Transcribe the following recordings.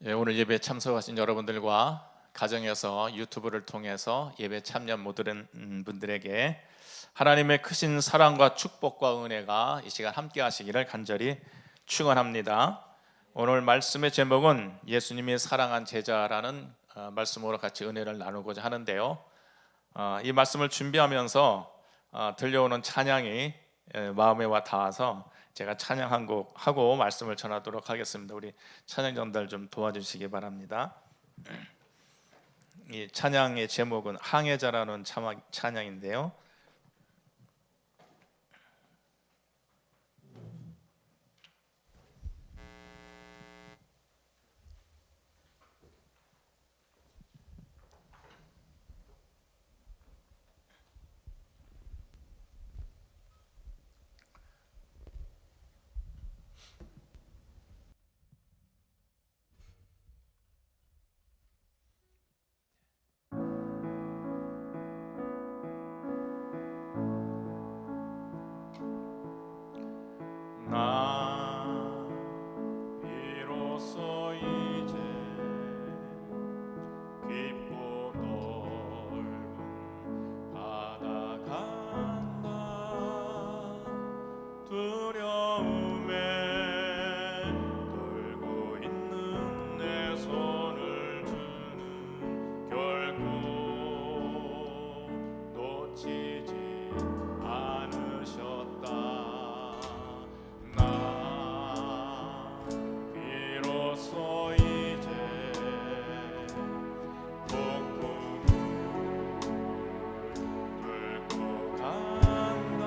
오늘 예배 참석하신 여러분들과 가정에서 유튜브를 통해서 예배 참여 모든 분들에게 하나님의 크신 사랑과 축복과 은혜가 이 시간 함께 하시기를 간절히 축원합니다. 오늘 말씀의 제목은 예수님이 사랑한 제자라는 말씀으로 같이 은혜를 나누고자 하는데요. 이 말씀을 준비하면서 들려오는 찬양이 마음에 와 닿아서 제가 찬양 한 곡 하고 말씀을 전하도록 하겠습니다. 우리 찬양 전달 좀 도와주시기 바랍니다. 이 찬양의 제목은 항해자라는 찬양인데요. 나 비로소 이제 깊고 넓은 바다 간다. 두려움에 떨고 있는 내 손을 주는 결코 놓치지 않으셨다. 비로소 이제 폭풍 뚫고 간다.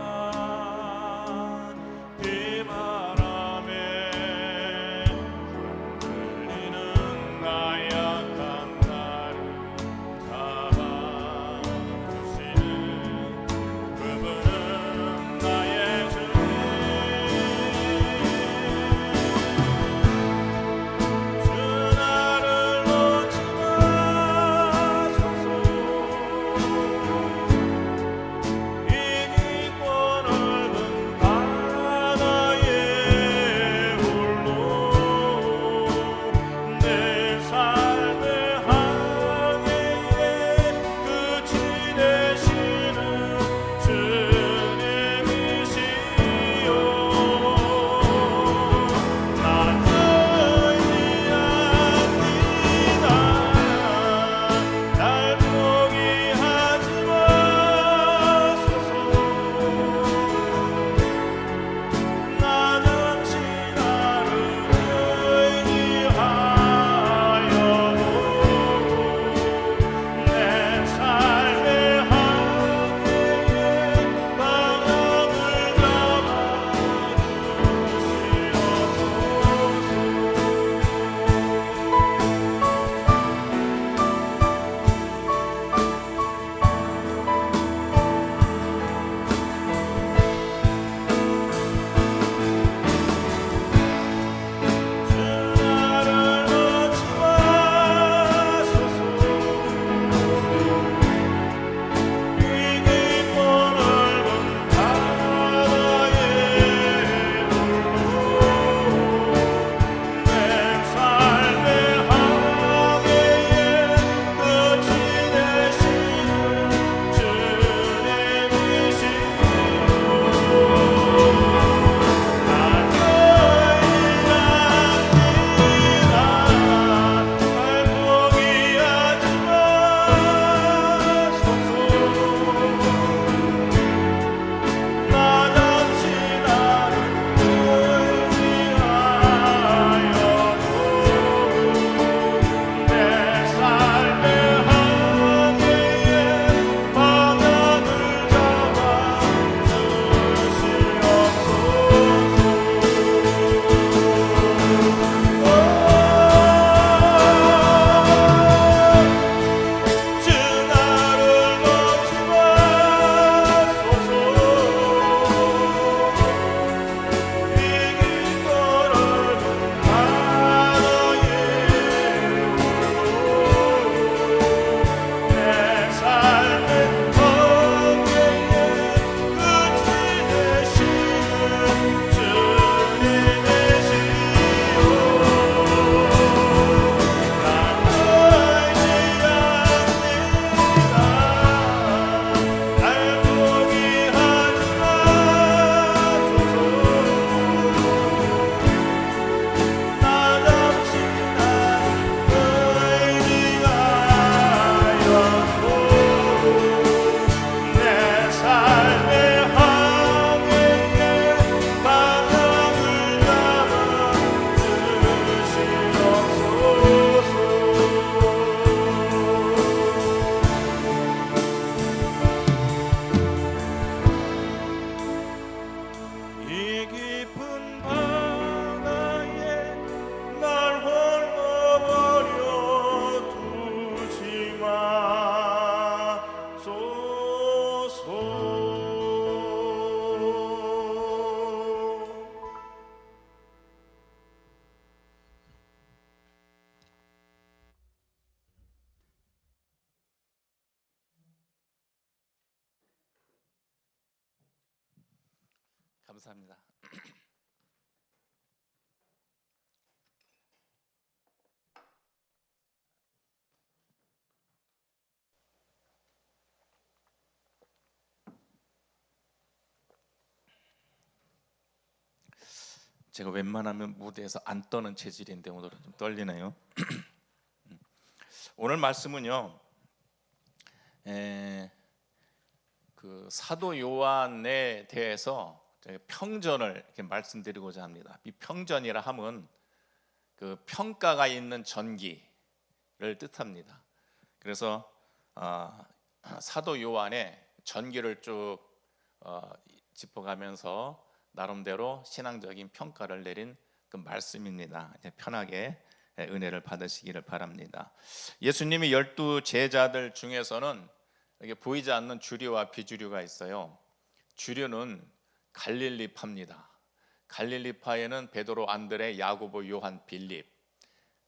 감사합니다. 제가 웬만하면 무대에서 안 떠는 체질인데 오늘은 좀 떨리네요. 오늘 말씀은요, 그 사도 요한에 대해서 제가 평전을 이렇게 말씀드리고자 합니다. 이 평전이라 함은 그 평가가 있는 전기를 뜻합니다. 그래서 사도 요한의 전기를 쭉 짚어가면서 나름대로 신앙적인 평가를 내린 그 말씀입니다. 편하게 은혜를 받으시기를 바랍니다. 예수님이 12 제자들 중에서는 이게 보이지 않는 주류와 비주류가 있어요. 주류는 갈릴리파입니다. 갈릴리파에는 베드로, 안드레, 야고보, 요한, 빌립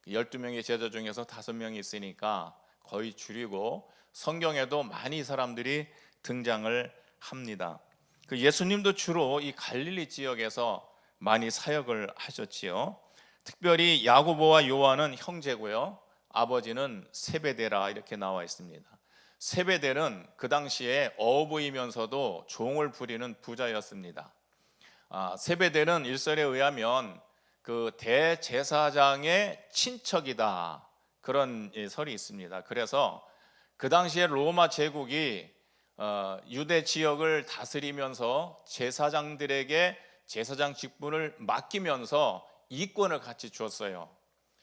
12명의 제자 중에서 5명이 있으니까 거의 주류고, 성경에도 많이 사람들이 등장을 합니다. 그 예수님도 주로 이 갈릴리 지역에서 많이 사역을 하셨지요. 특별히 야고보와 요한은 형제고요, 아버지는 세베대라 이렇게 나와 있습니다. 세베대는 그 당시에 어부이면서도 종을 부리는 부자였습니다. 세베대는 일설에 의하면 그 대제사장의 친척이다, 그런 설이 있습니다. 그래서 그 당시에 로마 제국이 유대 지역을 다스리면서 제사장들에게 제사장 직분을 맡기면서 이권을 같이 주었어요.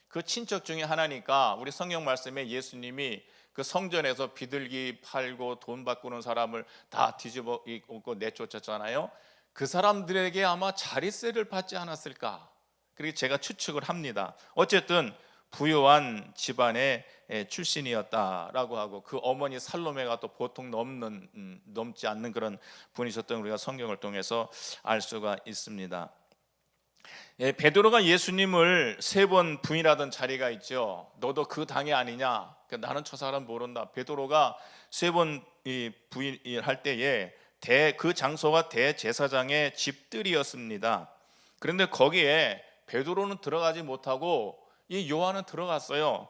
그 친척 중에 하나니까 우리 성경 말씀에 예수님이 그 성전에서 비둘기 팔고 돈 바꾸는 사람을 다 뒤집어 엎고 내쫓았잖아요. 그 사람들에게 아마 자릿세를 받지 않았을까, 그렇게 제가 추측을 합니다. 어쨌든 부유한 집안의 출신이었다라고 하고, 그 어머니 살로메가 또 보통 넘지 않는 그런 분이셨던 우리가 성경을 통해서 알 수가 있습니다. 베드로가 예수님을 3번 부인하던 자리가 있죠. 너도 그 당이 아니냐? 나는 저 사람 모른다. 베드로가 3번 부인할 때에 그 장소가 대제사장의 집들이었습니다. 그런데 거기에 베드로는 들어가지 못하고 이 요한은 들어갔어요.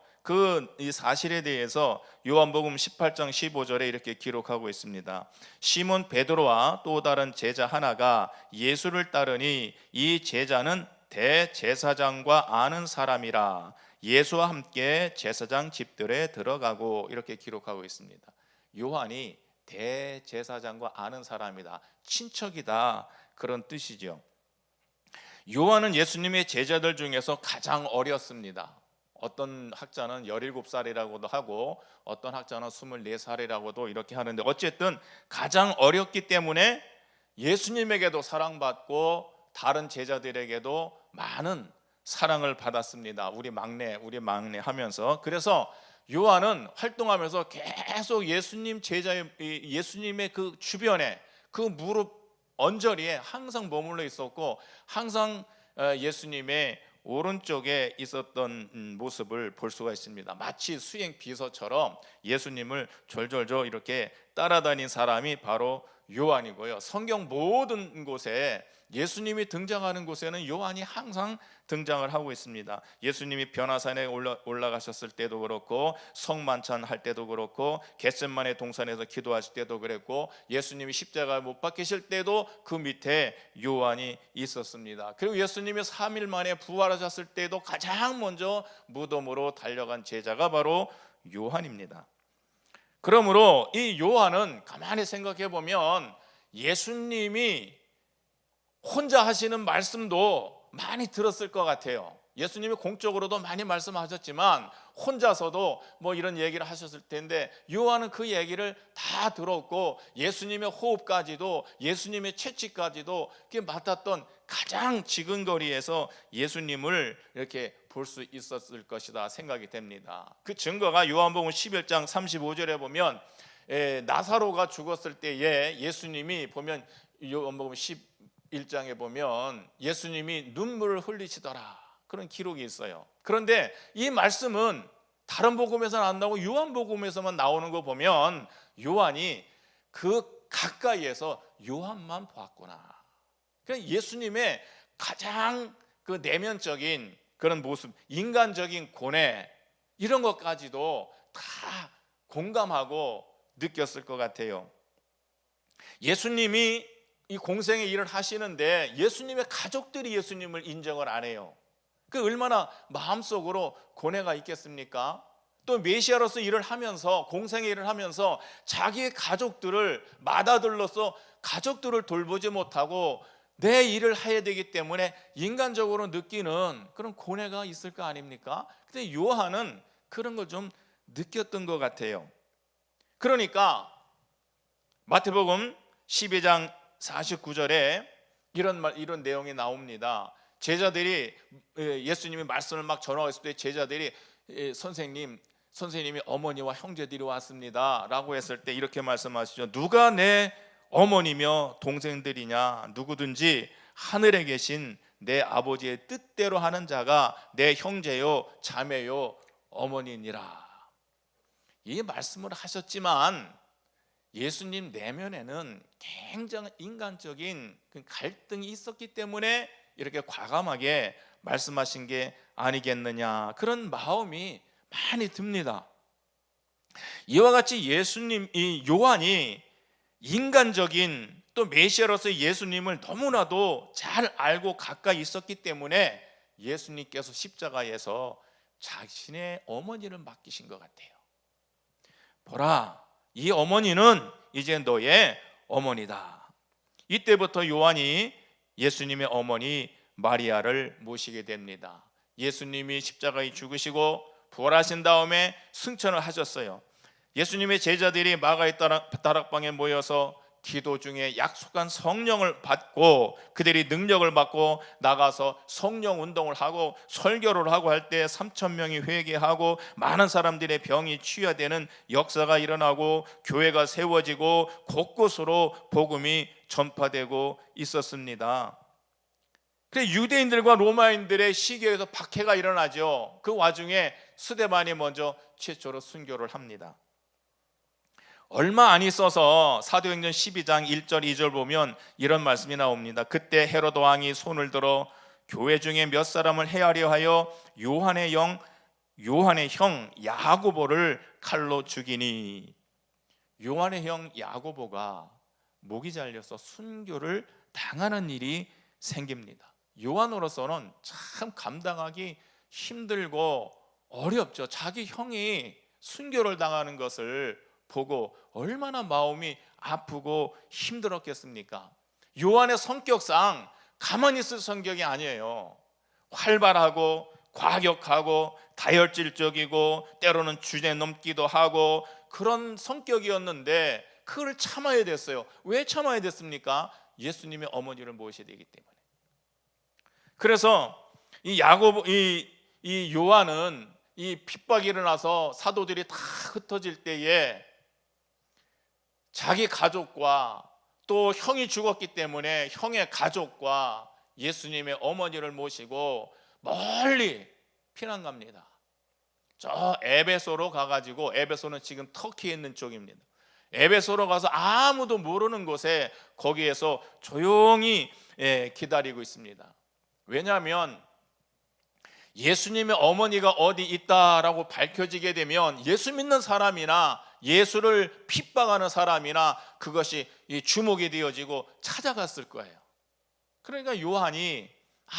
이 사실에 대해서 요한복음 18장 15절에 이렇게 기록하고 있습니다. 시몬 베드로와 또 다른 제자 하나가 예수를 따르니 이 제자는 대제사장과 아는 사람이라 예수와 함께 제사장 집들에 들어가고, 이렇게 기록하고 있습니다. 요한이 대제사장과 아는 사람이다, 친척이다, 그런 뜻이죠. 요한은 예수님의 제자들 중에서 가장 어렸습니다. 어떤 학자는 17살이라고도 하고 어떤 학자는 24살이라고도 이렇게 하는데, 어쨌든 가장 어렸기 때문에 예수님에게도 사랑받고 다른 제자들에게도 많은 사랑을 받았습니다. 우리 막내 하면서. 그래서 요한은 활동하면서 계속 예수님의 그 주변에, 그 무릎 언저리에 항상 머물러 있었고, 항상 예수님의 오른쪽에 있었던 모습을 볼 수가 있습니다. 마치 수행 비서처럼 예수님을 졸졸졸 이렇게 따라다닌 사람이 바로 요한이고요. 성경 모든 곳에 예수님이 등장하는 곳에는 요한이 항상 등장을 하고 있습니다. 예수님이 변화산에 올라가셨을 때도 그렇고, 성만찬 할 때도 그렇고, 겟셋마네 동산에서 기도하실 때도 그랬고, 예수님이 십자가에 못 박히실 때도 그 밑에 요한이 있었습니다. 그리고 예수님이 3일 만에 부활하셨을 때도 가장 먼저 무덤으로 달려간 제자가 바로 요한입니다. 그러므로 이 요한은 가만히 생각해 보면 예수님이 혼자 하시는 말씀도 많이 들었을 것 같아요. 예수님이 공적으로도 많이 말씀하셨지만 혼자서도 뭐 이런 얘기를 하셨을 텐데, 요한은 그 얘기를 다 들었고 예수님의 호흡까지도, 예수님의 채찍까지도 맡았던 가장 지근거리에서 예수님을 이렇게 볼 수 있었을 것이다 생각이 됩니다. 그 증거가 요한복음 11장 35절에 보면 나사로가 죽었을 때에 예수님이 보면, 요한복음 11장에 보면 예수님이 눈물을 흘리시더라, 그런 기록이 있어요. 그런데 이 말씀은 다른 복음에서는 안 나오고 요한복음에서만 나오는 거 보면 요한이 그 가까이에서 요한만 보았구나, 그러니까 예수님의 가장 그 내면적인 그런 모습, 인간적인 고뇌 이런 것까지도 다 공감하고 느꼈을 것 같아요. 예수님이 이 공생의 일을 하시는데 예수님의 가족들이 예수님을 인정을 안 해요. 그 얼마나 마음속으로 고뇌가 있겠습니까? 또 메시아로서 일을 하면서, 공생의 일을 하면서 자기의 가족들을 맏아들로서 가족들을 돌보지 못하고 내 일을 해야 되기 때문에 인간적으로 느끼는 그런 고뇌가 있을 거 아닙니까? 근데 요한은 그런 걸 좀 느꼈던 것 같아요. 그러니까 마태복음 12장 49절에 이런 내용이 나옵니다. 제자들이 예수님이 말씀을 막 전하고 있을 때 제자들이 선생님이 어머니와 형제들이 왔습니다 라고 했을 때 이렇게 말씀하시죠. 누가 내 어머니며 동생들이냐? 누구든지 하늘에 계신 내 아버지의 뜻대로 하는 자가 내 형제요 자매요 어머니니라. 이 말씀을 하셨지만 예수님 내면에는 굉장히 인간적인 갈등이 있었기 때문에 이렇게 과감하게 말씀하신 게 아니겠느냐, 그런 마음이 많이 듭니다. 이와 같이 이 요한이 인간적인 또 메시아로서 예수님을 너무나도 잘 알고 가까이 있었기 때문에 예수님께서 십자가에서 자신의 어머니를 맡기신 것 같아요. 보라, 이 어머니는 이제 너의 어머니다. 이때부터 요한이 예수님의 어머니 마리아를 모시게 됩니다. 예수님이 십자가에 죽으시고 부활하신 다음에 승천을 하셨어요. 예수님의 제자들이 마가의 다락방에 모여서 기도 중에 약속한 성령을 받고 그들이 능력을 받고 나가서 성령 운동을 하고 설교를 하고 할 때 3,000명이 회개하고 많은 사람들의 병이 치유되는 역사가 일어나고 교회가 세워지고 곳곳으로 복음이 전파되고 있었습니다. 그래 유대인들과 로마인들의 시기에서 박해가 일어나죠. 그 와중에 스데반이 먼저 최초로 순교를 합니다. 얼마 안 있어서 사도행전 12장 1절 2절 보면 이런 말씀이 나옵니다. 그때 헤로드 왕이 손을 들어 교회 중에 몇 사람을 해하려 하여 요한의 형 야고보를 칼로 죽이니. 요한의 형 야고보가 목이 잘려서 순교를 당하는 일이 생깁니다. 요한으로서는 참 감당하기 힘들고 어렵죠. 자기 형이 순교를 당하는 것을 보고 얼마나 마음이 아프고 힘들었겠습니까? 요한의 성격상 가만히 있을 성격이 아니에요. 활발하고 과격하고 다혈질적이고 때로는 주제 넘기도 하고 그런 성격이었는데 그걸 참아야 됐어요. 왜 참아야 됐습니까? 예수님의 어머니를 모셔야 되기 때문에. 그래서 이 요한은 이 핍박이 일어나서 사도들이 다 흩어질 때에 자기 가족과 또 형이 죽었기 때문에 형의 가족과 예수님의 어머니를 모시고 멀리 피난 갑니다. 저 에베소로 가가지고, 에베소는 지금 터키에 있는 쪽입니다. 에베소로 가서 아무도 모르는 곳에 거기에서 조용히 기다리고 있습니다. 왜냐하면 예수님의 어머니가 어디 있다라고 밝혀지게 되면 예수 믿는 사람이나 예수를 핍박하는 사람이나 그것이 주목이 되어지고 찾아갔을 거예요. 그러니까 요한이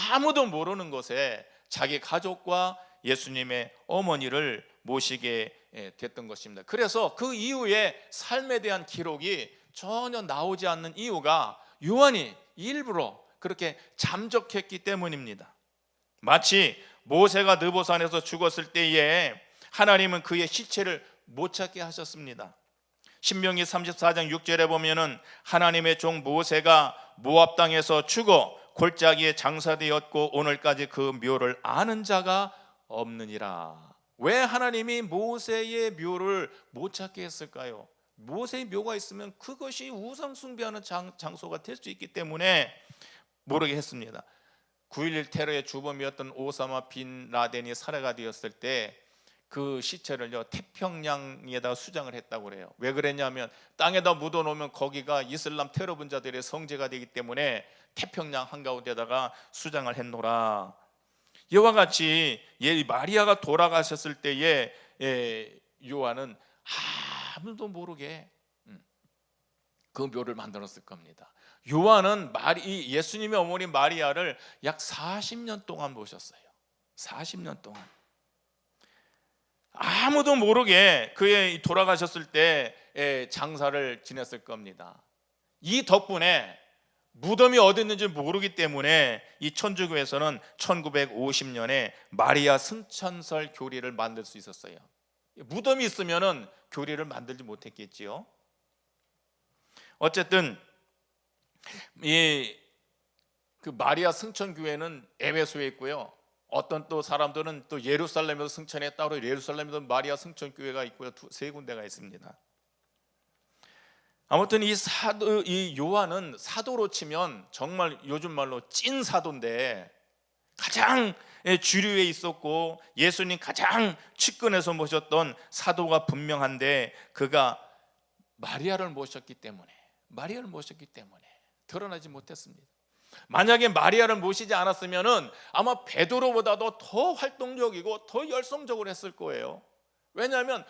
아무도 모르는 곳에 자기 가족과 예수님의 어머니를 모시게 됐던 것입니다. 그래서 그 이후에 삶에 대한 기록이 전혀 나오지 않는 이유가 요한이 일부러 그렇게 잠적했기 때문입니다. 마치 모세가 느보산에서 죽었을 때에 하나님은 그의 시체를 못 찾게 하셨습니다. 신명기 34장 6절에 보면은 하나님의 종 모세가 모압 땅에서 죽어 골짜기에 장사되었고 오늘까지 그 묘를 아는 자가 없느니라. 왜 하나님이 모세의 묘를 못 찾게 했을까요? 모세의 묘가 있으면 그것이 우상 숭배하는 장소가 될 수 있기 때문에 모르게 했습니다. 9.11 테러의 주범이었던 오사마 빈 라덴이 살해가 되었을 때 그 시체를요 태평양에다 수장을 했다고 그래요. 왜 그랬냐면 땅에다 묻어놓으면 거기가 이슬람 테러 분자들의 성지가 되기 때문에 태평양 한가운데다가 수장을 했노라. 이와 같이 마리아가 돌아가셨을 때에 요한은 아무도 모르게 그 묘를 만들었을 겁니다. 요한은 예수님의 어머니 마리아를 약 40년 동안 모셨어요. 40년 동안 아무도 모르게 그의 돌아가셨을 때 장사를 지냈을 겁니다. 이 덕분에 무덤이 어디 있는지 모르기 때문에 이 천주교에서는 1950년에 마리아 승천설 교리를 만들 수 있었어요. 무덤이 있으면은 교리를 만들지 못했겠지요. 어쨌든 그 마리아 승천교회는 에베소에 있고요. 어떤 또 사람들은 또 예루살렘에서 승천했다고 예루살렘에도 마리아 승천교회가 있고요. 세 군데가 있습니다. 아무튼 이 요한은 사도로 치면 정말 요즘 말로 찐 사도인데 가장 주류에 있었고 예수님 가장 측근에서 모셨던 사도가 분명한데 그가 마리아를 모셨기 때문에 드러나지 못했습니다. 만약에 마리아를 모시지 않았으면은 아마 베드로보다도 더 활동적이고 더 열성적으로 했을 거예요. 왜냐하면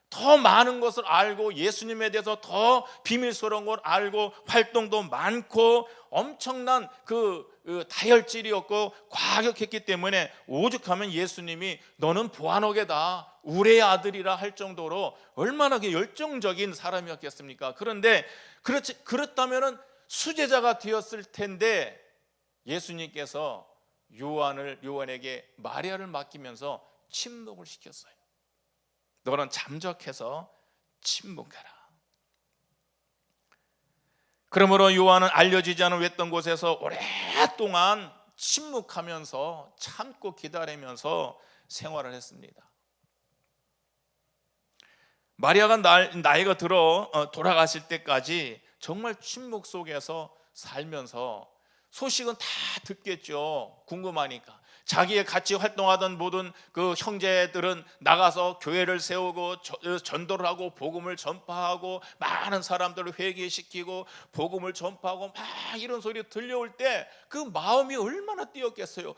더 많은 것을 알고 예수님에 대해서 더 비밀스러운 걸 알고 활동도 많고 엄청난 그 다혈질이었고 과격했기 때문에 오죽하면 예수님이 너는 보아노게다 우레의 아들이라 할 정도로 얼마나 열정적인 사람이었겠습니까? 그런데 그렇다면은 수제자가 되었을 텐데 예수님께서 요한에게 마리아를 맡기면서 침묵을 시켰어요. 너는 잠적해서 침묵해라. 그러므로 요한은 알려지지 않은 외딴 곳에서 오랫동안 침묵하면서 참고 기다리면서 생활을 했습니다. 마리아가 나이가 들어 돌아가실 때까지 정말 침묵 속에서 살면서 소식은 다 듣겠죠. 궁금하니까. 자기의 같이 활동하던 모든 그 형제들은 나가서 교회를 세우고 전도를 하고 복음을 전파하고 많은 사람들을 회개시키고 복음을 전파하고 막 이런 소리 들려올 때 그 마음이 얼마나 뛰었겠어요. 야,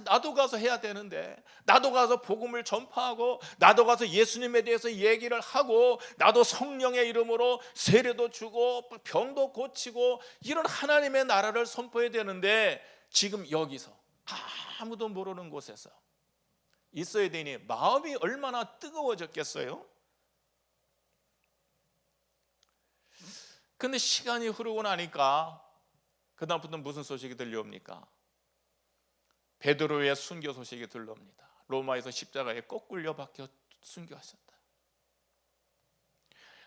나도 가서 해야 되는데, 나도 가서 복음을 전파하고 나도 가서 예수님에 대해서 얘기를 하고 나도 성령의 이름으로 세례도 주고 병도 고치고 이런 하나님의 나라를 선포해야 되는데 지금 여기서 아무도 모르는 곳에서 있어야 되니 마음이 얼마나 뜨거워졌겠어요? 근데 시간이 흐르고 나니까 그다음부터 무슨 소식이 들려옵니까? 베드로의 순교 소식이 들려옵니다. 로마에서 십자가에 거꾸려 박혀 순교하셨다.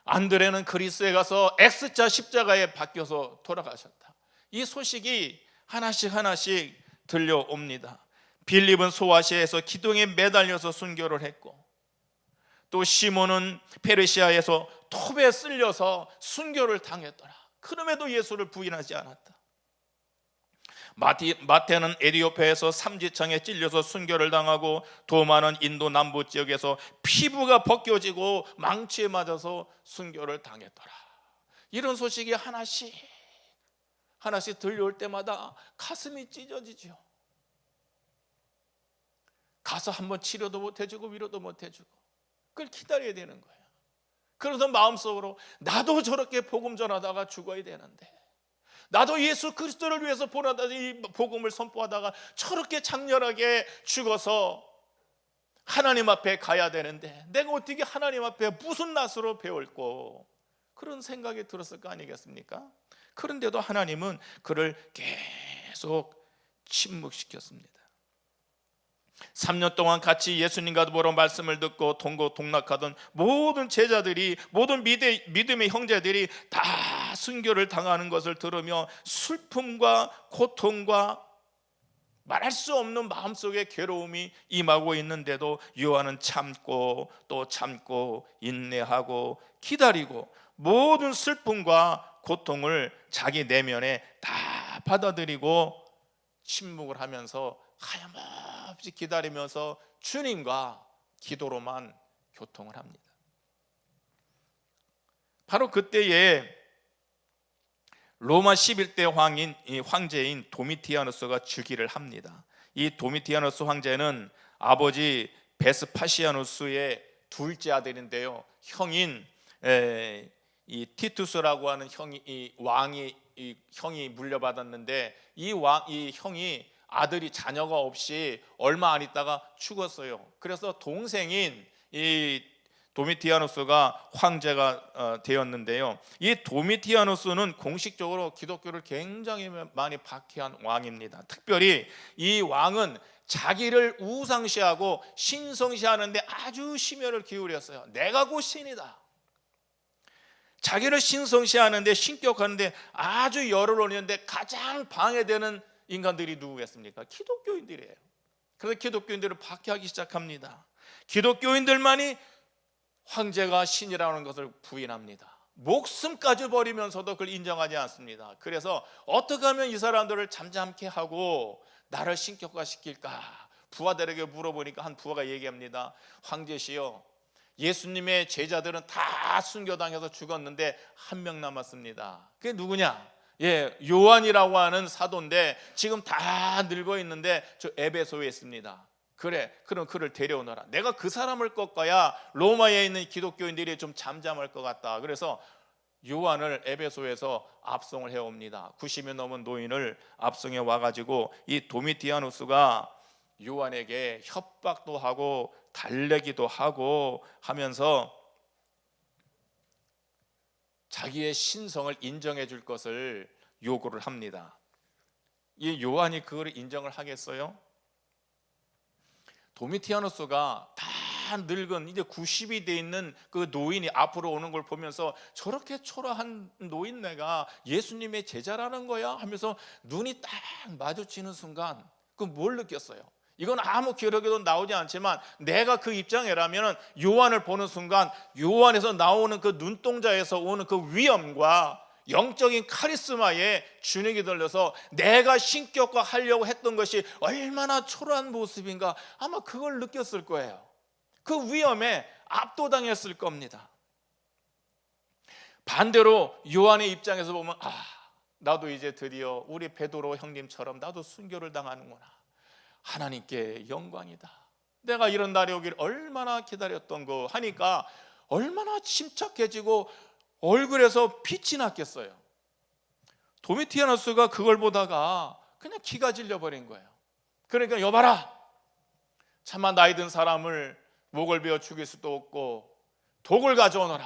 안드레는 그리스에 가서 X자 십자가에 박혀서 돌아가셨다. 이 소식이 하나씩 들려옵니다. 빌립은 소아시아에서 기둥에 매달려서 순교를 했고 또 시몬은 페르시아에서 톱에 쓸려서 순교를 당했더라. 그럼에도 예수를 부인하지 않았다. 마태는 에디오피아에서 삼지창에 찔려서 순교를 당하고 도마는 인도 남부 지역에서 피부가 벗겨지고 망치에 맞아서 순교를 당했더라. 이런 소식이 하나씩 들려올 때마다 가슴이 찢어지죠. 가서 한번 치료도 못 해주고 위로도 못 해주고 그걸 기다려야 되는 거예요. 그래서 마음속으로 나도 저렇게 복음 전하다가 죽어야 되는데, 나도 예수 그리스도를 위해서 이 복음을 선포하다가 저렇게 장렬하게 죽어서 하나님 앞에 가야 되는데 내가 어떻게 하나님 앞에 무슨 낯으로 배울고, 그런 생각이 들었을 거 아니겠습니까? 그런데도 하나님은 그를 계속 침묵시켰습니다. 3년 동안 같이 예수님과 더불어 말씀을 듣고 동고동락하던 모든 제자들이, 모든 믿음의 형제들이 다 순교를 당하는 것을 들으며 슬픔과 고통과 말할 수 없는 마음속에 괴로움이 임하고 있는데도 요한은 참고 또 참고 인내하고 기다리고 모든 슬픔과 고통을 자기 내면에 다 받아들이고 침묵을 하면서 하염없이 기다리면서 주님과 기도로만 교통을 합니다. 바로 그때에 로마 11대 황제인 도미티아누스가 즉위를 합니다. 이 도미티아누스 황제는 아버지 베스파시아누스의 둘째 아들인데요, 형인 이 티투스라고 하는 형이 물려받았는데 이 형이 아들이 자녀가 없이 얼마 안 있다가 죽었어요. 그래서 동생인 이 도미티아누스가 황제가 되었는데요, 이 도미티아누스는 공식적으로 기독교를 굉장히 많이 박해한 왕입니다. 특별히 이 왕은 자기를 우상시하고 신성시하는데 아주 심혈을 기울였어요. 내가 곧 신이다. 자기를 신성시하는데 신격하는데 아주 열을 올리는데 가장 방해되는 인간들이 누구겠습니까? 기독교인들이에요. 그래서 기독교인들을 박해하기 시작합니다. 기독교인들만이 황제가 신이라는 것을 부인합니다. 목숨까지 버리면서도 그걸 인정하지 않습니다. 그래서 어떻게 하면 이 사람들을 잠잠케 하고 나를 신격화시킬까? 부하들에게 물어보니까 한 부하가 얘기합니다. 황제시여, 예수님의 제자들은 다 순교당해서 죽었는데 한 명 남았습니다. 그게 누구냐? 요한이라고 하는 사도인데 지금 다 늙어 있는데 저 에베소에 있습니다. 그래, 그럼 그를 데려오너라. 내가 그 사람을 꺾어야 로마에 있는 기독교인들이 좀 잠잠할 것 같다. 그래서 요한을 에베소에서 압송을 해옵니다. 90여 넘은 노인을 압송해 와가지고 이 도미티아누스가 요한에게 협박도 하고 달래기도 하고 하면서 자기의 신성을 인정해 줄 것을 요구를 합니다. 이 요한이 그걸 인정을 하겠어요? 도미티아누스가 다 늙은 이제 90이 돼 있는 그 노인이 앞으로 오는 걸 보면서 저렇게 초라한 노인네가 예수님의 제자라는 거야 하면서 눈이 딱 마주치는 순간 그 뭘 느꼈어요? 이건 아무 기록에도 나오지 않지만 내가 그 입장이라면 요한을 보는 순간 요한에서 나오는 그 눈동자에서 오는 그 위엄과 영적인 카리스마에 주눅이 들려서 내가 신격화하려고 했던 것이 얼마나 초라한 모습인가, 아마 그걸 느꼈을 거예요. 그 위엄에 압도당했을 겁니다. 반대로 요한의 입장에서 보면 나도 이제 드디어 우리 베드로 형님처럼 나도 순교를 당하는구나. 하나님께 영광이다. 내가 이런 날이 오기를 얼마나 기다렸던 거 하니까 얼마나 침착해지고 얼굴에서 빛이 났겠어요. 도미티아누스가 그걸 보다가 그냥 기가 질려버린 거예요. 그러니까 여봐라, 차마 나이 든 사람을 목을 베어 죽일 수도 없고 독을 가져오너라.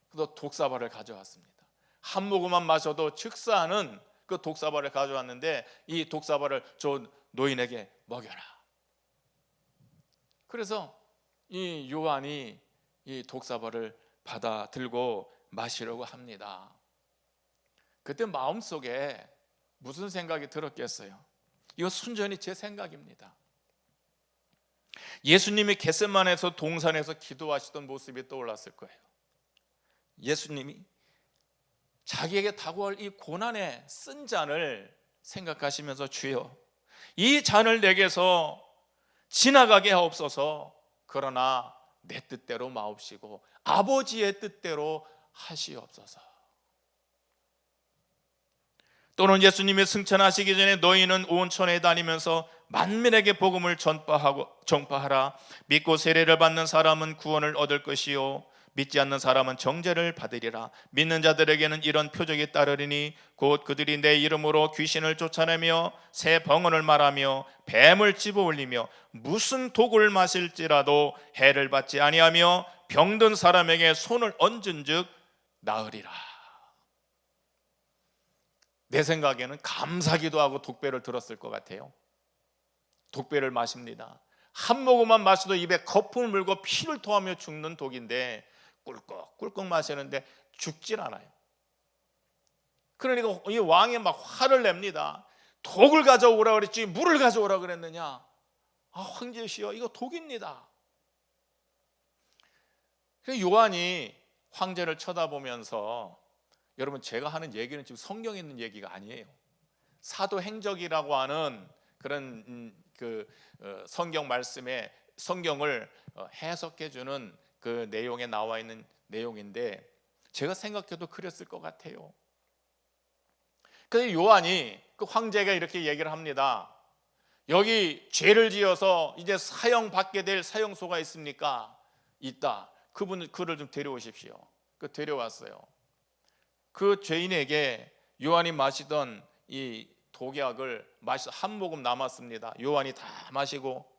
그래서 독사발을 가져왔습니다. 한 모금만 마셔도 즉사하는 그 독사발을 가져왔는데 이 독사발을 저 노인에게 먹여라. 그래서 이 요한이 이 독사발을 받아 들고 마시려고 합니다. 그때 마음속에 무슨 생각이 들었겠어요? 이거 순전히 제 생각입니다. 예수님이 겟세마네에서 동산에서 기도하시던 모습이 떠올랐을 거예요. 예수님이 자기에게 다가올 이 고난의 쓴 잔을 생각하시면서 주여, 이 잔을 내게서 지나가게 하옵소서. 그러나 내 뜻대로 마옵시고 아버지의 뜻대로 하시옵소서. 또는 예수님이 승천하시기 전에 너희는 온 천에 다니면서 만민에게 복음을 전파하라. 믿고 세례를 받는 사람은 구원을 얻을 것이요 믿지 않는 사람은 정죄를 받으리라. 믿는 자들에게는 이런 표적이 따르리니 곧 그들이 내 이름으로 귀신을 쫓아내며 새 병언을 말하며 뱀을 집어올리며 무슨 독을 마실지라도 해를 받지 아니하며 병든 사람에게 손을 얹은즉 나으리라. 내 생각에는 감사기도 하고 독배를 들었을 것 같아요. 독배를 마십니다. 한 모금만 마셔도 입에 거품을 물고 피를 토하며 죽는 독인데 꿀꺽꿀꺽 마시는데 죽질 않아요. 그러니까 이 왕이 막 화를 냅니다. 독을 가져오라 그랬지 물을 가져오라 그랬느냐? 황제시여, 이거 독입니다. 그래서 요한이 황제를 쳐다보면서, 여러분 제가 하는 얘기는 지금 성경에 있는 얘기가 아니에요. 사도행적이라고 하는 그런 성경 말씀에 성경을 해석해 주는 그 내용에 나와 있는 내용인데, 제가 생각해도 그랬을 것 같아요. 그래서 요한이, 그 황제가 이렇게 얘기를 합니다. 여기 죄를 지어서 이제 사형받게 될 사형소가 있습니까? 있다. 그를 좀 데려오십시오. 그 데려왔어요. 그 죄인에게 요한이 마시던 이 독약을 마셔 한 모금 남았습니다. 요한이 다 마시고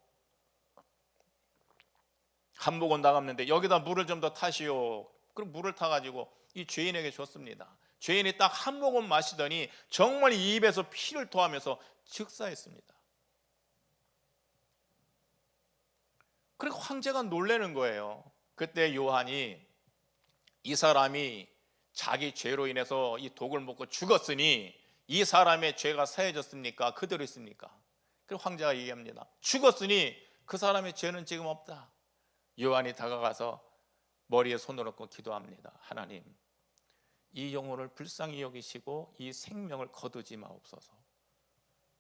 한 모금 남았는데 여기다 물을 좀 더 타시오. 그럼 물을 타가지고 이 죄인에게 줬습니다. 죄인이 딱 한 모금 마시더니 정말 이 입에서 피를 토하면서 즉사했습니다. 그리고 황제가 놀라는 거예요. 그때 요한이, 이 사람이 자기 죄로 인해서 이 독을 먹고 죽었으니 이 사람의 죄가 사해졌습니까? 그대로 있습니까? 그리고 황제가 얘기합니다. 죽었으니 그 사람의 죄는 지금 없다. 요한이 다가가서 머리에 손을 얹고 기도합니다. 하나님, 이 영혼을 불쌍히 여기시고 이 생명을 거두지 마옵소서.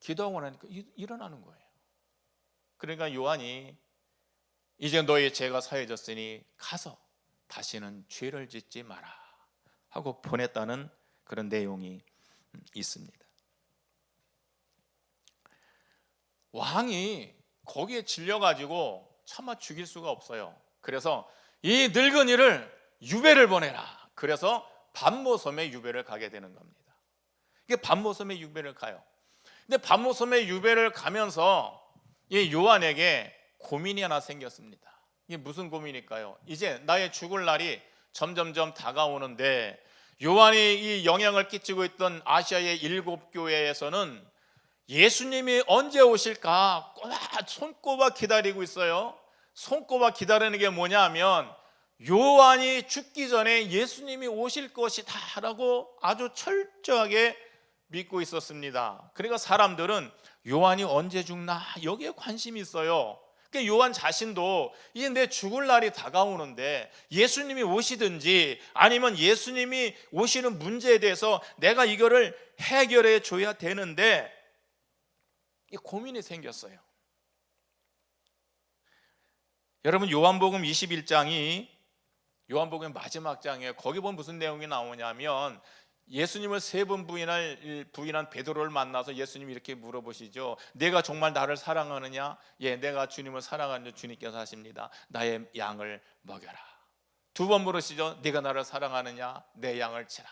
기도하고 나니까 일어나는 거예요. 그러니까 요한이, 이제 너의 죄가 사해졌으니 가서 다시는 죄를 짓지 마라 하고 보냈다는 그런 내용이 있습니다. 왕이 거기에 질려가지고 차마 죽일 수가 없어요. 그래서 이 늙은이를 유배를 보내라. 그래서 반모섬에 유배를 가게 되는 겁니다. 이게 반모섬에 유배를 가요. 근데 반모섬에 유배를 가면서 이 요한에게 고민이 하나 생겼습니다. 이게 무슨 고민일까요? 이제 나의 죽을 날이 점점점 다가오는데 요한이 이 영향을 끼치고 있던 아시아의 7교회에서는 예수님이 언제 오실까 손꼽아 기다리고 있어요. 손꼽아 기다리는 게 뭐냐 하면 요한이 죽기 전에 예수님이 오실 것이다 라고 아주 철저하게 믿고 있었습니다. 그러니까 사람들은 요한이 언제 죽나 여기에 관심이 있어요. 그러니까 요한 자신도 이제 내 죽을 날이 다가오는데 예수님이 오시든지 아니면 예수님이 오시는 문제에 대해서 내가 이거를 해결해 줘야 되는데 이 고민이 생겼어요. 여러분, 요한복음 21장이 요한복음의 마지막 장이에요. 거기 보면 무슨 내용이 나오냐면 예수님을 3번 부인한 베드로를 만나서 예수님이 이렇게 물어보시죠. 내가 정말 나를 사랑하느냐? 예, 내가 주님을 사랑하는 주님께서 하십니다. 나의 양을 먹여라. 2번 물으시죠. 내가 나를 사랑하느냐? 내 양을 치라.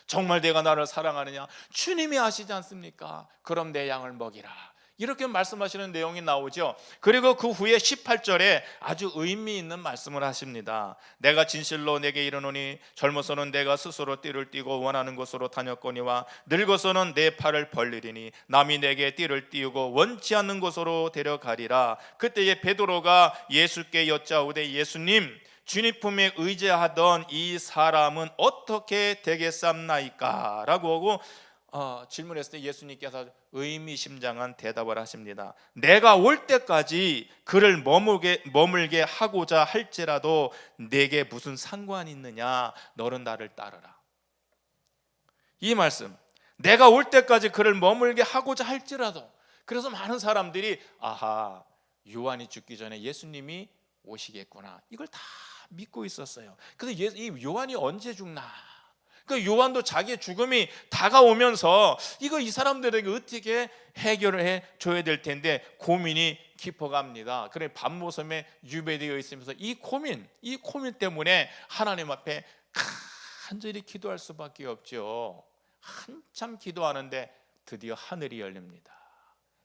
정말 내가 나를 사랑하느냐? 주님이 아시지 않습니까? 그럼 내 양을 먹이라. 이렇게 말씀하시는 내용이 나오죠. 그리고 그 후에 18절에 아주 의미 있는 말씀을 하십니다. 내가 진실로 내게 이르노니 젊어서는 내가 스스로 띠를 띠고 원하는 곳으로 다녔거니와 늙어서는 내 팔을 벌리리니 남이 내게 띠를 띠우고 원치 않는 곳으로 데려가리라. 그때에 베드로가 예수께 여짜오되 예수님, 주님 품에 의지하던 이 사람은 어떻게 되겠삼나이까? 라고 하고 질문했을 때 예수님께서 의미심장한 대답을 하십니다. 내가 올 때까지 그를 머물게 하고자 할지라도 내게 무슨 상관이 있느냐? 너는 나를 따르라. 이 말씀, 내가 올 때까지 그를 머물게 하고자 할지라도. 그래서 많은 사람들이 아하, 요한이 죽기 전에 예수님이 오시겠구나, 이걸 다 믿고 있었어요. 그래서 이 요한이 언제 죽나? 그 요한도 자기의 죽음이 다가오면서 이거 이 사람들에게 어떻게 해결을 해 줘야 될 텐데 고민이 깊어갑니다. 그래 반모섬에 유배되어 있으면서 이 고민 때문에 하나님 앞에 간절히 기도할 수밖에 없죠. 한참 기도하는데 드디어 하늘이 열립니다.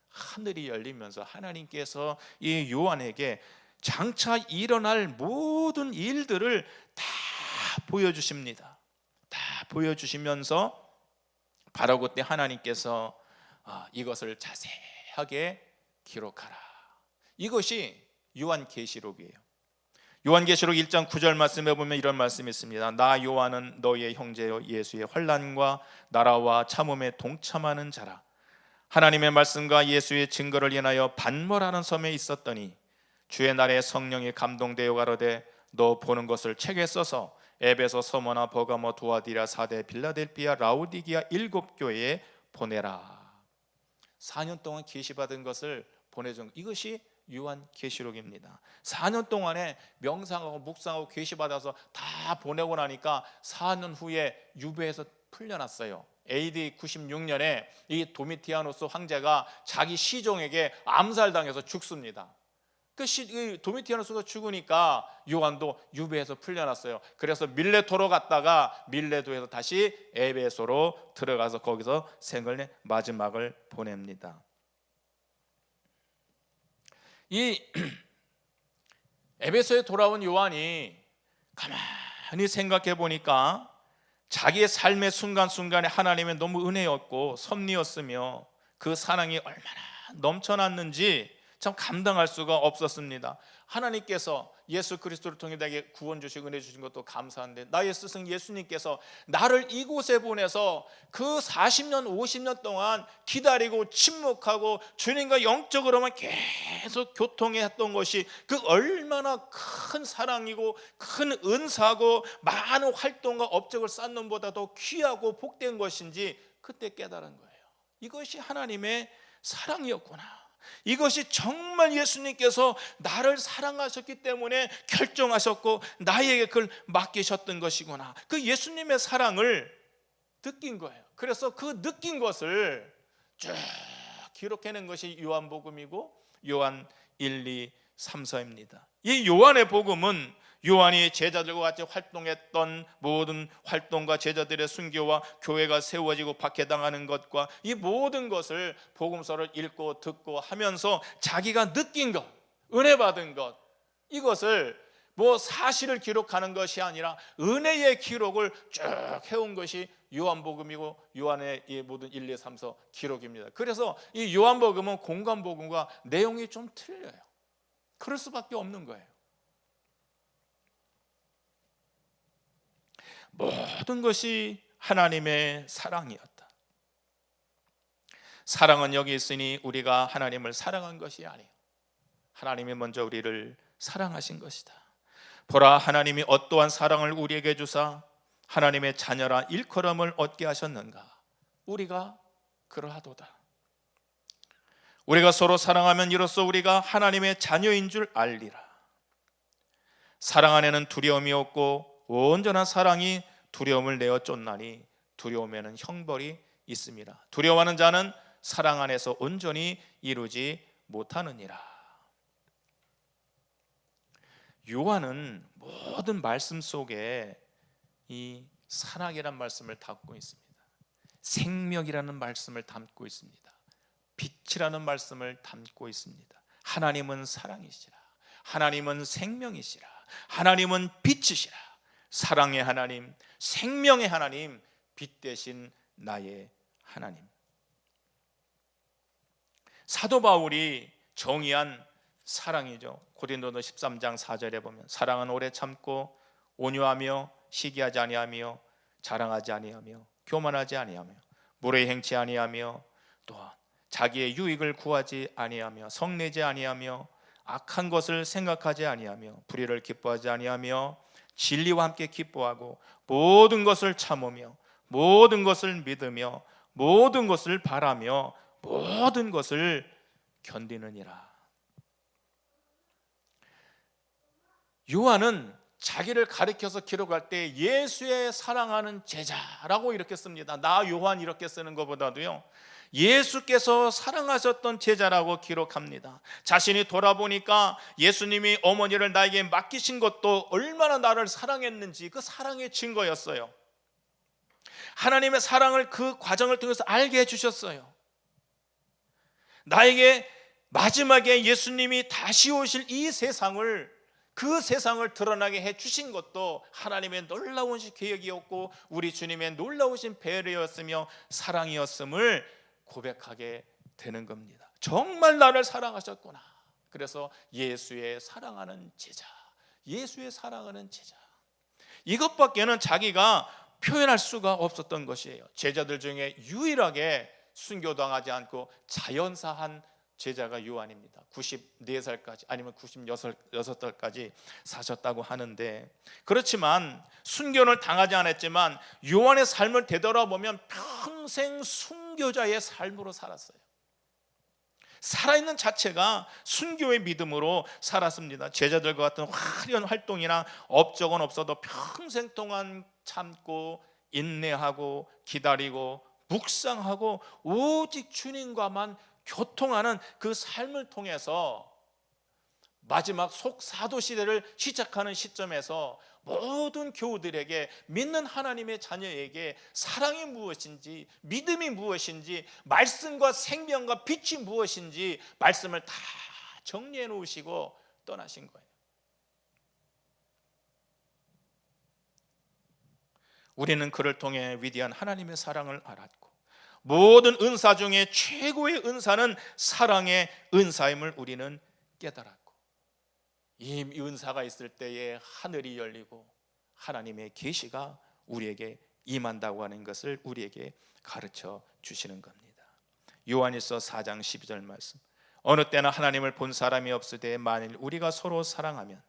하늘이 열리면서 하나님께서 이 요한에게 장차 일어날 모든 일들을 다 보여주십니다. 다 보여주시면서 바로 그때 하나님께서 이것을 자세하게 기록하라. 이것이 요한계시록이에요. 요한계시록 1장 9절 말씀에 보면 이런 말씀이 있습니다. 나 요한은 너희의 형제요 예수의 환난과 나라와 참음에 동참하는 자라. 하나님의 말씀과 예수의 증거를 인하여 반모라는 섬에 있었더니 주의 날에 성령이 감동되어 가로되 너 보는 것을 책에 써서 에베소, 서머나, 버가모, 두아디라, 사데, 빌라델피아, 라우디기아 7교회에 보내라. 4년 동안 계시받은 것을 보내준 이것이 요한계시록입니다. 4년 동안에 명상하고 묵상하고 계시 받아서 다 보내고 나니까 4년 후에 유배에서 풀려났어요. AD 96년에 이 도미티아누스 황제가 자기 시종에게 암살당해서 죽습니다. 도미티아누스가 죽으니까 요한도 유배에서 풀려났어요. 그래서 밀레토로 갔다가 밀레도에서 다시 에베소로 들어가서 거기서 생을 마지막을 보냅니다. 이 에베소에 돌아온 요한이 가만히 생각해 보니까 자기의 삶의 순간순간에 하나님의 너무 은혜였고 섭리였으며 그 사랑이 얼마나 넘쳐났는지 참 감당할 수가 없었습니다. 하나님께서 예수 그리스도를 통해 나에게 구원 주시고 은혜 주신 것도 감사한데, 나의 스승 예수님께서 나를 이곳에 보내서 그 40년 50년 동안 기다리고 침묵하고 주님과 영적으로만 계속 교통했던 것이 그 얼마나 큰 사랑이고 큰 은사고 많은 활동과 업적을 쌓는 보다도 귀하고 복된 것인지 그때 깨달은 거예요. 이것이 하나님의 사랑이었구나. 이것이 정말 예수님께서 나를 사랑하셨기 때문에 결정하셨고 나에게 그걸 맡기셨던 것이구나. 그 예수님의 사랑을 느낀 거예요. 그래서 그 느낀 것을 쭉 기록해낸 것이 요한복음이고 요한 1, 2, 3, 4입니다. 이 요한의 복음은 요한이 제자들과 같이 활동했던 모든 활동과 제자들의 순교와 교회가 세워지고 박해당하는 것과 이 모든 것을 복음서를 읽고 듣고 하면서 자기가 느낀 것, 은혜 받은 것, 이것을 뭐 사실을 기록하는 것이 아니라 은혜의 기록을 쭉 해온 것이 요한복음이고 요한의 이 모든 1, 2, 3, 4 기록입니다. 그래서 이 요한복음은 공관복음과 내용이 좀 틀려요. 그럴 수밖에 없는 거예요. 모든 것이 하나님의 사랑이었다. 사랑은 여기 있으니 우리가 하나님을 사랑한 것이 아니에요. 하나님이 먼저 우리를 사랑하신 것이다. 보라, 하나님이 어떠한 사랑을 우리에게 주사 하나님의 자녀라 일컬음을 얻게 하셨는가. 우리가 그러하도다. 우리가 서로 사랑하면 이로써 우리가 하나님의 자녀인 줄 알리라. 사랑 안에는 두려움이 없고 온전한 사랑이 두려움을 내어 쫓나니 두려움에는 형벌이 있습니다. 두려워하는 자는 사랑 안에서 온전히 이루지 못하느니라. 요한은 모든 말씀 속에 이 사랑이란 말씀을 담고 있습니다. 생명이라는 말씀을 담고 있습니다. 빛이라는 말씀을 담고 있습니다. 하나님은 사랑이시라. 하나님은 생명이시라. 하나님은 빛이시라. 사랑의 하나님, 생명의 하나님, 빛 대신 나의 하나님. 사도 바울이 정의한 사랑이죠. 고린도서 13장 4절에 보면 사랑은 오래 참고 온유하며 시기하지 아니하며 자랑하지 아니하며 교만하지 아니하며 무례 행치 아니하며 또한 자기의 유익을 구하지 아니하며 성내지 아니하며 악한 것을 생각하지 아니하며 불의를 기뻐하지 아니하며 진리와 함께 기뻐하고 모든 것을 참으며 모든 것을 믿으며 모든 것을 바라며 모든 것을 견디느니라. 요한은 자기를 가리켜서 기록할 때 예수의 사랑하는 제자라고 이렇게 씁니다. 나 요한 이렇게 쓰는 것보다도요, 예수께서 사랑하셨던 제자라고 기록합니다. 자신이 돌아보니까 예수님이 어머니를 나에게 맡기신 것도 얼마나 나를 사랑했는지 그 사랑의 증거였어요. 하나님의 사랑을 그 과정을 통해서 알게 해주셨어요. 나에게 마지막에 예수님이 다시 오실 이 세상을, 그 세상을 드러나게 해주신 것도 하나님의 놀라우신 계획이었고 우리 주님의 놀라우신 배려였으며 사랑이었음을 고백하게 되는 겁니다. 정말 나를 사랑하셨구나. 그래서 예수의 사랑하는 제자, 예수의 사랑하는 제자, 이것밖에는 자기가 표현할 수가 없었던 것이에요. 제자들 중에 유일하게 순교당하지 않고 자연사한 제자가 요한입니다. 94살까지 아니면 96살까지 사셨다고 하는데, 그렇지만 순교를 당하지 않았지만 요한의 삶을 되돌아보면 평생 순교자의 삶으로 살았어요. 살아있는 자체가 순교의 믿음으로 살았습니다. 제자들과 같은 화려한 활동이나 업적은 없어도 평생 동안 참고 인내하고 기다리고 묵상하고 오직 주님과만 교통하는 그 삶을 통해서 마지막 속사도 시대를 시작하는 시점에서 모든 교우들에게, 믿는 하나님의 자녀에게 사랑이 무엇인지, 믿음이 무엇인지, 말씀과 생명과 빛이 무엇인지 말씀을 다 정리해 놓으시고 떠나신 거예요. 우리는 그를 통해 위대한 하나님의 사랑을 알았고, 모든 은사 중에 최고의 은사는 사랑의 은사임을 우리는 깨달았고, 이 은사가 있을 때에 하늘이 열리고 하나님의 계시가 우리에게 임한다고 하는 것을 우리에게 가르쳐 주시는 겁니다. 요한일서 4장 12절 말씀, 어느 때나 하나님을 본 사람이 없을 때 만일 우리가 서로 사랑하면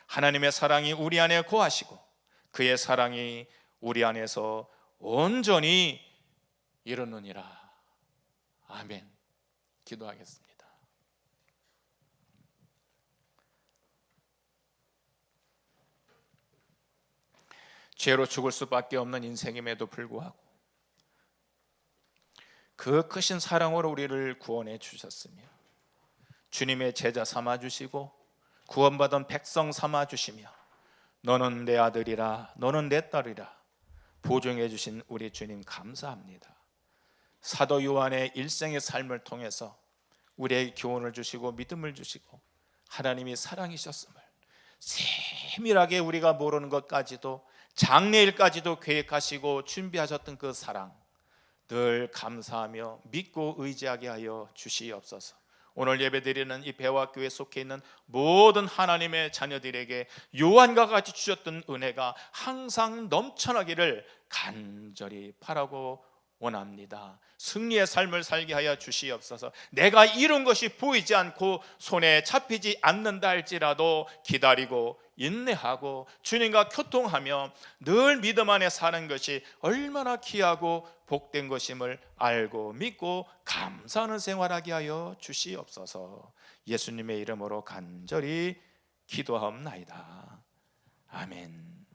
하나님의 사랑이 우리 안에 거하시고 그의 사랑이 우리 안에서 온전히 이루느니라. 아멘. 기도하겠습니다. 죄로 죽을 수밖에 없는 인생임에도 불구하고 그 크신 사랑으로 우리를 구원해 주셨으며 주님의 제자 삼아 주시고 구원받은 백성 삼아 주시며 너는 내 아들이라 너는 내 딸이라 보증해 주신 우리 주님 감사합니다. 사도 요한의 일생의 삶을 통해서 우리에게 교훈을 주시고 믿음을 주시고 하나님이 사랑이셨음을 세밀하게 우리가 모르는 것까지도 장래일까지도 계획하시고 준비하셨던 그 사랑 늘 감사하며 믿고 의지하게 하여 주시옵소서. 오늘 예배드리는 이 배화교회에 속해 있는 모든 하나님의 자녀들에게 요한과 같이 주셨던 은혜가 항상 넘쳐나기를 간절히 바라고 원합니다. 승리의 삶을 살게 하여 주시옵소서. 내가 이룬 것이 보이지 않고 손에 잡히지 않는다 할지라도 기다리고 인내하고 주님과 교통하며 늘 믿음 안에 사는 것이 얼마나 귀하고 복된 것임을 알고 믿고 감사하는 생활하게 하여 주시옵소서. 예수님의 이름으로 간절히 기도하옵나이다. 아멘.